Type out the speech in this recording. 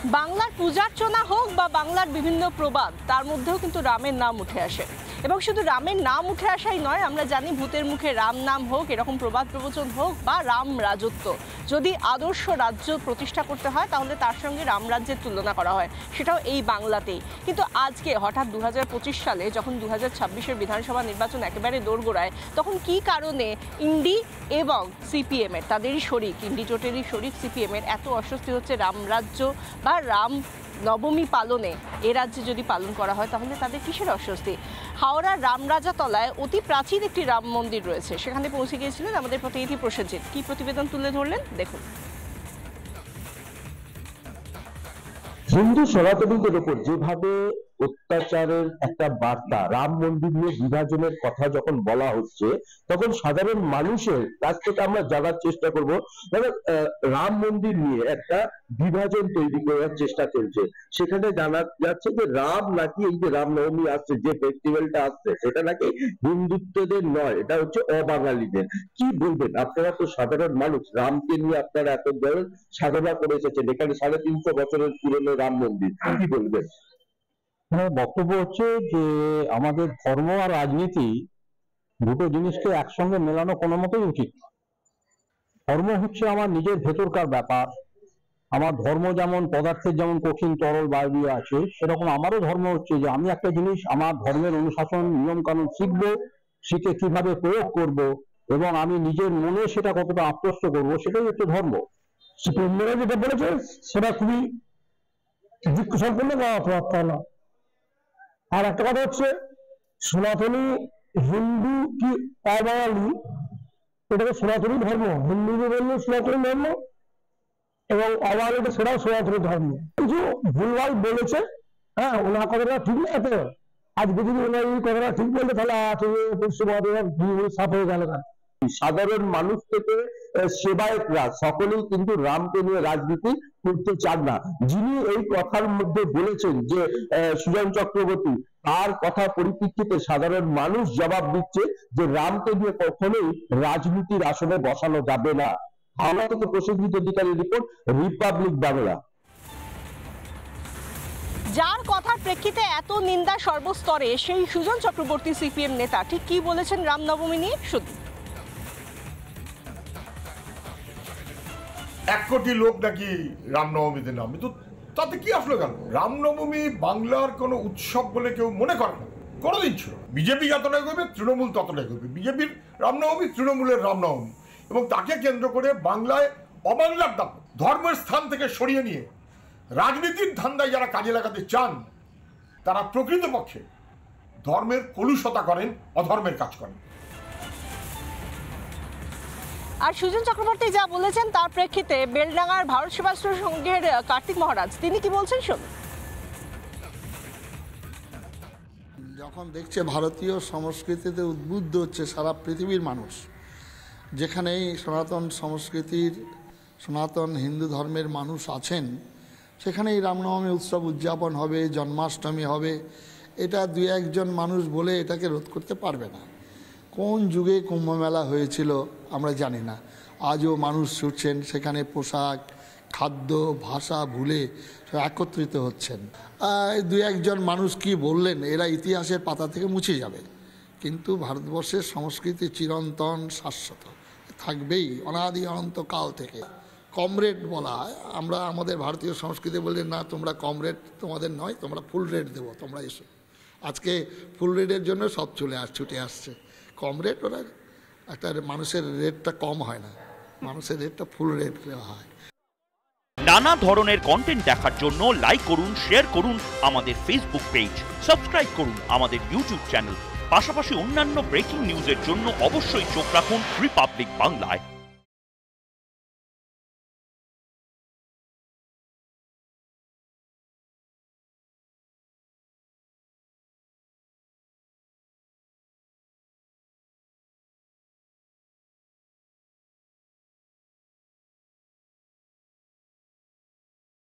বাংলার পূজার্চনা হোক বা বাংলার বিভিন্ন প্রবাদ, তার মধ্যেও কিন্তু রামের নাম উঠে আসে। এবং শুধু রামের নাম উঠে আসাই নয়, আমরা জানি ভূতের মুখে রাম নাম হোক, এরকম প্রবাদ প্রবচন হোক, বা রাম রাজত্ব, যদি আদর্শ রাজ্য প্রতিষ্ঠা করতে হয় তাহলে তার সঙ্গে রাম রাজ্যের তুলনা করা হয়, সেটাও এই বাংলাতেই। কিন্তু আজকে হঠাৎ 2025 সালে যখন 2026-এর বিধানসভা নির্বাচন একেবারে দোরগোড়ায়, তখন কি কারণে ইন্ডি এবং সিপিএমের, তাদেরই শরিক, ইন্ডি জোটেরই শরিক সিপিএমের এত অস্বস্তি হচ্ছে রাম রাজ্য বা রাম নবমী পালনে? এ রাজ্যে যদি পালন করা হয় তাহলে তাদের কিসের অস্বস্তি? হাওড়ার রামরাজাতলায় অতি প্রাচীন একটি রাম মন্দির রয়েছে, সেখানে পৌঁছে গিয়েছিলেন আমাদের প্রতিনিধি প্রসেনজিৎ। কি প্রতিবেদন তুলে ধরলেন দেখুন। হিন্দু সনাতনীদের উপর যেভাবে অত্যাচারের একটা বার্তা, রাম মন্দির নিয়ে বিভাজনের কথা যখন বলা হচ্ছে, তখন সাধারণ মানুষের কাছ থেকে আমরা জানার চেষ্টা করব, রাম মন্দির নিয়ে একটা বিভাজন তৈরি করার চেষ্টা চলছে। সেখানে জানা যাচ্ছে যে রাম নাকি এই যে রামনবমী আসছে, যে ফেস্টিভ্যালটা আসছে, সেটা নাকি হিন্দুত্বদের নয়, এটা হচ্ছে অবাঙালিদের। কি বলবেন আপনারা? তো সাধারণ মানুষ, রামকে নিয়ে আপনারা এত ধরনের সাধনা করে এসেছেন, এখানে 350 বছরের পুরনো রাম মন্দির, কি বলবেন? বক্তব্য হচ্ছে যে আমাদের ধর্ম আর রাজনীতি দুটো জিনিসকে একসঙ্গে মেলানো কোনো মতেই উচিত না। ধর্ম হচ্ছে আমার নিজের ভেতরকার ব্যাপার। আমার ধর্ম যেমন পদার্থের যেমন কঠিন তরল বায়বীয় আছে, সেরকম আমারও ধর্ম হচ্ছে যে আমি একটা জিনিস, আমার ধর্মের অনুশাসন নিয়ম কানুন শিখবো, শিখে কিভাবে প্রয়োগ করব, এবং আমি নিজের মনে সেটা কতটা আত্মস্থ করবো, সেটাই হচ্ছে ধর্ম। যেটা বলেছে সেটা খুবই যুক্তিসম্পন্ন বা অর্থবত্তা না। আর একটা কথা হচ্ছে, সনাতনী হিন্দু কি অবাঙালি, এটাকে সনাতনী ধর্ম, হিন্দু বললে সনাতনী ধর্ম, এবং অবাঙালিটা সেটাও সনাতনী ধর্ম। কিছু ভুলভাল বলেছে, হ্যাঁ, ওনার কথাটা ঠিক না। এত আজকে যদি ওনার এই কথাটা ঠিক বলতে, তাহলে সাফ হয়ে গেল। সাধারণ মানুষ থেকে সেবায়তরা সকলেই কিন্তু রামকে নিয়ে রাজনীতি করতে চান না। যিনি এই কথার মধ্যে বলেছেন যে সুজন চক্রবর্তী, তার কথা পরিপ্রেক্ষিতে সাধারণ মানুষ জবাব দিচ্ছে যে রামকে নিয়ে কখনোই রাজনীতির আসনে বসানো যাবে না। হাওড়া থেকে প্রসেনজিৎ অধিকারীর রিপোর্ট, রিপাবলিক বাংলা। যার কথার প্রেক্ষিতে এত নিন্দা সর্বস্তরে, সেই সুজন চক্রবর্তী সিপিএম নেতা ঠিক কি বলেছেন রামনবমী নিয়ে শুধু। 1 কোটি লোক নাকি রামনবমীতে নামে, তো তাতে কি আসলো কেন? রামনবমী বাংলার কোনো উৎসব বলে কেউ মনে করে না, কোনোদিন ছিল। বিজেপি যতটাই করবে, তৃণমূল ততটাই করবে। বিজেপির রামনবমী তৃণমূলের রামনবমী, এবং তাকে কেন্দ্র করে বাংলায় অবাংলার দাম ধর্মের স্থান থেকে সরিয়ে নিয়ে রাজনীতির ধান্দায় যারা কাজে লাগাতে চান, তারা প্রকৃতপক্ষে ধর্মের কলুষতা করেন, অধর্মের কাজ করেন। আর সুজন চক্রবর্তী যা বলেছেন তার প্রেক্ষিতে বেলডাঙ্গার ভারত সেবাশ্রম সংঘের কার্তিক মহারাজ তিনি কি বলছেন শুনুন। যখন দেখছে ভারতীয় সংস্কৃতিতে উদ্বুদ্ধ হচ্ছে সারা পৃথিবীর মানুষ, যেখানেই সনাতন সংস্কৃতির, সনাতন হিন্দু ধর্মের মানুষ আছেন, সেখানেই রামনবমী উৎসব উদযাপন হবে, জন্মাষ্টমী হবে। এটা 2-1 মানুষ বলে এটাকে রোধ করতে পারবে না। কোন যুগে কুম্ভমেলা হয়েছিল আমরা জানি না, আজও মানুষ ছুটছেন সেখানে, পোশাক, খাদ্য, ভাষা ভুলে একত্রিত হচ্ছেন। 2-1 মানুষ কি বললেন, এরা ইতিহাসের পাতা থেকে মুছে যাবে, কিন্তু ভারতবর্ষের সংস্কৃতি চিরন্তন, শাশ্বত থাকবেই অনাদি অনন্তকাল থেকে। কমরেড বলা হয়, আমরা আমাদের ভারতীয় সংস্কৃতি বললে না, তোমরা কমরেড তোমাদের নয়, তোমরা ফুল রেট দেবো, তোমরা এসো। আজকে ফুল রেটের জন্য সব ছুটে আসছে। কমরেড ওরা একটা মানুষের রেটটা কম হয় না, মানুষের রেটটা ফুল রেট দেওয়া হয়। নানা ধরনের কন্টেন্ট দেখার জন্য লাইক করুন, শেয়ার করুন আমাদের ফেসবুক পেজ, সাবস্ক্রাইব করুন আমাদের ইউটিউব চ্যানেল। পাশাপাশি অন্যান্য ব্রেকিং নিউজের জন্য অবশ্যই চোখ রাখুন রিপাবলিক বাংলায়।